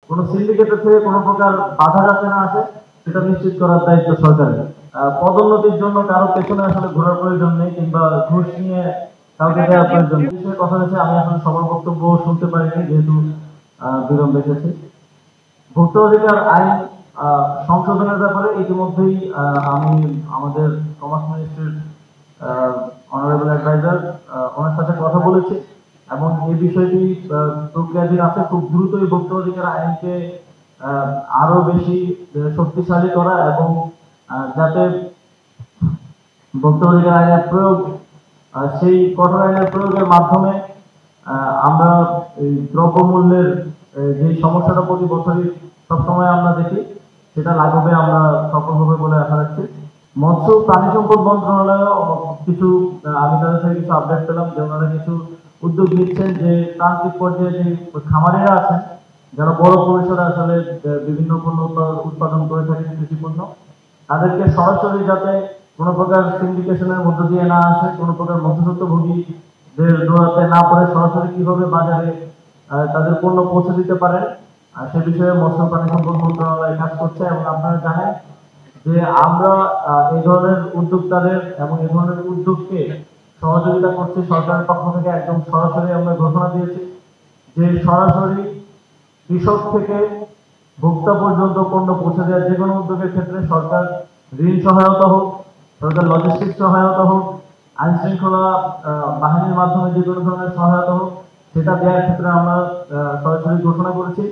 কোনো সিন্ডিকেটের থেকে কোনো প্রকার বাধা যাতে না আসে সেটা নিশ্চিত করার দায়িত্ব সরকারের। পদোন্নতির জন্য কারো পেছনে আসলে ঘোরার প্রয়োজন নেই, কিংবা ঘুষ নিয়ে কাউকে দেওয়ার প্রয়োজন নেই। বিষয়ে কথা হয়েছে, আমি আসলে সবার বক্তব্য শুনতে পারিনি যেহেতু বিলম্ব এসেছে। ভোক্তা অধিকার আইন সংশোধনের ব্যাপারে ইতিমধ্যেই আমি আমাদের কমার্স মিনিস্ট্রির অনারেবল অ্যাডভাইজার ওনার সাথে কথা বলেছি, এবং এই বিষয়টি প্রক্রিয়াধীন আছে। খুব দ্রুতই ভোক্তা অধিকার আইনকে আরো বেশি শক্তিশালী করা, এবং যাতে ভোক্তা অধিকার আইনের প্রয়োগ, সেই কঠোর আইনের প্রয়োগের মাধ্যমে আমরা এই দ্রব্যমূল্যের যে সমস্যাটা প্রতি বছরই সবসময় আমরা দেখি সেটা লাঘবে আমরা সফল হবে বলে আশা রাখছি। মৎস্য প্রাণী সম্পদ মন্ত্রণালয় কিছু, আমি তাদের থেকে কিছু আপডেট পেলাম যে ওনারা কিছু উদ্যোগ নিচ্ছেন, যে প্রান্তিক পর্যায়ে যে খামারিরা আছেন যারা বড় পরিসরে আসলে বিভিন্ন পণ্য উৎপাদন করে থাকেন কৃষি পণ্য, তাদেরকে সরাসরি যাতে কোনো প্রকার সিন্ডিকেশনের মধ্য দিয়ে না আসে, কোনো প্রকার মধ্যস্থভোগীদের দৌড়াতে না পড়ে সরাসরি কিভাবে বাজারে তাদের পণ্য পৌঁছে দিতে পারেন, সে বিষয়ে মৎস্য প্রাণী সম্পদ মন্ত্রণালয় কাজ করছে। এবং আপনারা জানেন যে আমরা এই ধরনের উদ্যোক্তাদের এবং এই ধরনের উদ্যোগকে সহযোগিতা করছি সরকারের পক্ষ থেকে। একদম সরাসরি আমরা ঘোষণা দিয়েছি যে সরাসরি কৃষক থেকে ভোক্তা পর্যন্ত পণ্য পৌঁছে দেওয়ার যে কোনো উদ্যোগের ক্ষেত্রে সরকার ঋণ সহায়তা হোক, সরকার লজিস্টিক সহায়তা হোক, আইন শৃঙ্খলা বাহিনীর মাধ্যমে যে কোনো ধরনের সহায়তা হোক, সেটা দেওয়ার ক্ষেত্রে আমরা সরাসরি ঘোষণা করেছি।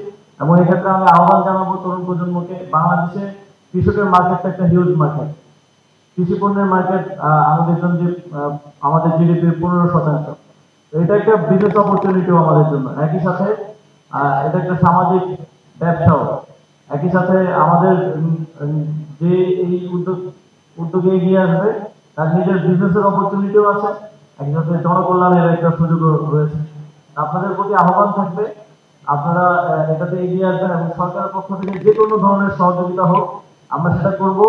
এবং এক্ষেত্রে আমি আহ্বান জানাবো তরুণ প্রজন্মকে। বাংলাদেশে কৃষকের মার্কেটটা একটা হিউজ মার্কেট। কৃষি পণ্যের মার্কেট আমাদের জন্য যে আমাদের জিডিপির 15%। এটা একটা বিজনেস অপরচুনিটিও আমাদের জন্য। একই সাথে এটা একটা সামাজিক ব্যবসাও। একই সাথে আমাদের যে এই উদ্যোগে এগিয়ে আসবে তার নিজের বিজনেসের অপরচুনিটিও আছে, একই সাথে জনকল্যাণের একটা সুযোগও রয়েছে। আপনাদের প্রতি আহ্বান থাকবে আপনারা এটাতে এগিয়ে আসবেন, এবং সরকারের পক্ষ থেকে যে কোনো ধরনের সহযোগিতা হোক আমরা সেটা করব।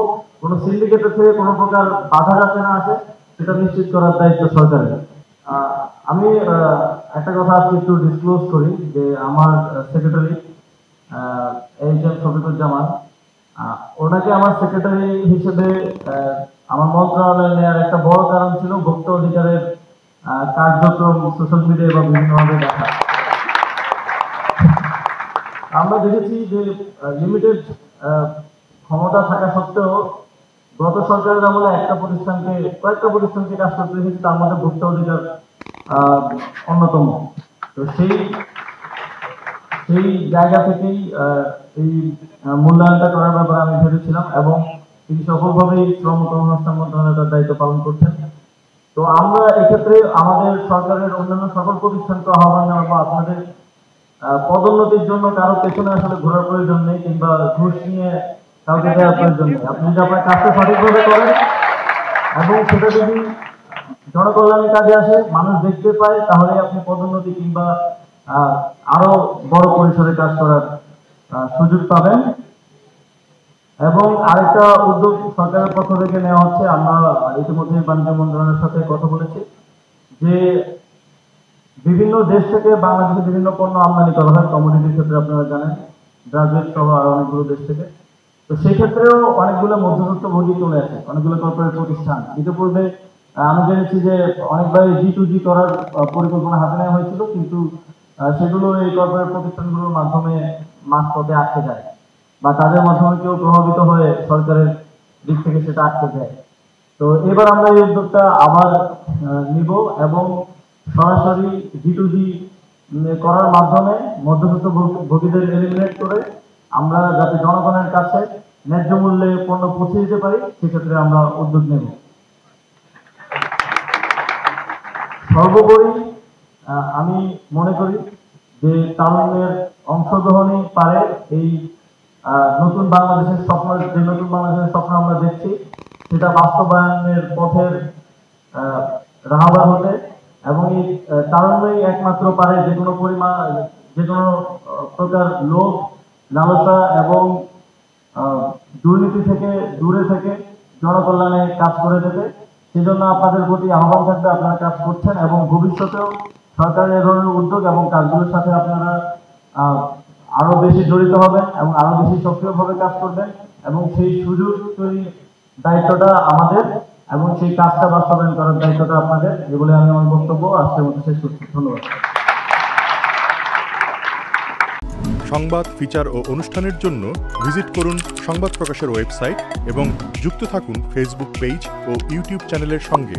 কোনো সিন্ডিকেটের থেকে কোনো প্রকার বাধা যাতে না আসে সেটা নিশ্চিত করার দায়িত্ব সরকারের। আমি একটা কথা আজকে একটু ডিসক্লোজ করি যে আমার সেক্রেটারি এইচ.এম. শফিকুজ্জামান, ওনাকে আমার সেক্রেটারি হিসেবে আমার মন্ত্রণালয়ে নেওয়ার একটা বড় কারণ ছিল ভোক্তা অধিকারের কার্যক্রম সোশ্যাল মিডিয়ায় বা বিভিন্নভাবে দেখা। আমরা দেখেছি যে লিমিটেড ক্ষমতা থাকা সত্ত্বেও গত সরকারের আমলে কয়েকটা প্রতিষ্ঠানকে কাজ করতে দেখেছি, তার মধ্যে ভোক্তা অধিকার অন্যতম। তো সেই জায়গা থেকেই এই মূল্যায়নটা করার ব্যাপারে আমি ভেবেছিলাম, এবং তিনি সফলভাবেই শ্রম কর্মসংস্থান মন্ত্রণালয়ের দায়িত্ব পালন করছেন। তো আমরা এক্ষেত্রে আমাদের সরকারের অন্যান্য সকল প্রতিষ্ঠানকে আহ্বান জানাবো, আপনাদের পদোন্নতির জন্য কারো পেছনে আসলে ঘোরার প্রয়োজন নেই, কিংবা ঘুষ নিয়ে কাউকে দেওয়ার প্রয়োজন নেই। আপনি যদি আপনার কাজটা সঠিকভাবে করেন এবং সেটা যদি জনকল্যাণের কাজে আসে, মানুষ দেখতে পায়, তাহলে আপনি পদোন্নতি কিংবা আরো বড় পরিসরে কাজ করার সুযোগ পাবেন। এবং আরেকটা উদ্যোগ সরকারের পক্ষ থেকে নেওয়া হচ্ছে, আমরা ইতিমধ্যে বাণিজ্য মন্ত্রণালয়ের সাথে কথা বলেছি যে বিভিন্ন দেশ থেকে বাংলাদেশে বিভিন্ন পণ্য আমদানি করা হয় কমোডিটির ক্ষেত্রে, আপনারা জানেন ব্রাজিল সহ আরো অনেকগুলো দেশ থেকে। তো সেই ক্ষেত্রেও অনেকগুলো মধ্যস্থভোগী চলে আসে, অনেকগুলো কর্পোরেট প্রতিষ্ঠান। ইতিপূর্বে আমি জেনেছি যে অনেকবার G2G করার পরিকল্পনা হাতে নেওয়া হয়েছিল, কিন্তু সেগুলো এই কর্পোরেট প্রতিষ্ঠানগুলোর মাধ্যমে মাঝপথে আটকে যায়, বা তাদের মাধ্যমে কেউ প্রভাবিত হয়ে সরকারের দিক থেকে সেটা আটকে যায়। তো এবার আমরা এই উদ্যোগটা আবার নিব, এবং সরাসরি G2G করার মাধ্যমে মধ্যস্থ ভোগীদের এলিমিনেট করে আমরা যাতে জনগণের কাছে ন্যায্য মূল্যে পণ্য পৌঁছে দিতে পারি, সেক্ষেত্রে আমরা উদ্যোগ নেব। সর্বোপরি আমি মনে করি যে তারুণ্যের অংশগ্রহণই পারে এই নতুন বাংলাদেশের স্বপ্ন, যে নতুন বাংলাদেশের স্বপ্ন আমরা দেখছি সেটা বাস্তবায়নের পথের রাহবার হতে। এবং এই তারুণ্যই একমাত্র পারে যে কোনো প্রকার লোভ, লালসা এবং দুর্নীতি থেকে দূরে থেকে জনকল্যাণে কাজ করে যেতে। সেজন্য আপনাদের প্রতি আহ্বান থাকবে, আপনারা কাজ করছেন, এবং ভবিষ্যতেও সরকারের এ ধরনের উদ্যোগ এবং কাজগুলোর সাথে আপনারা আরো বেশি জড়িত হবেন এবং আরো বেশি সক্রিয়ভাবে কাজ করবেন এবং সেই সুযোগ তৈরির দায়িত্বটা আমাদের এবং সেই কাজটা বাস্তবায়ন করার দায়িত্বটা আপনাদের। এই বলে আমি আমার বক্তব্য আজকের মতো শেষ করছি। ধন্যবাদ। সংবাদ, ফিচার ও অনুষ্ঠানের জন্য ভিজিট করুন সংবাদ প্রকাশের ওয়েবসাইট এবং যুক্ত থাকুন ফেসবুক পেজ ও ইউটিউব চ্যানেলের সঙ্গে।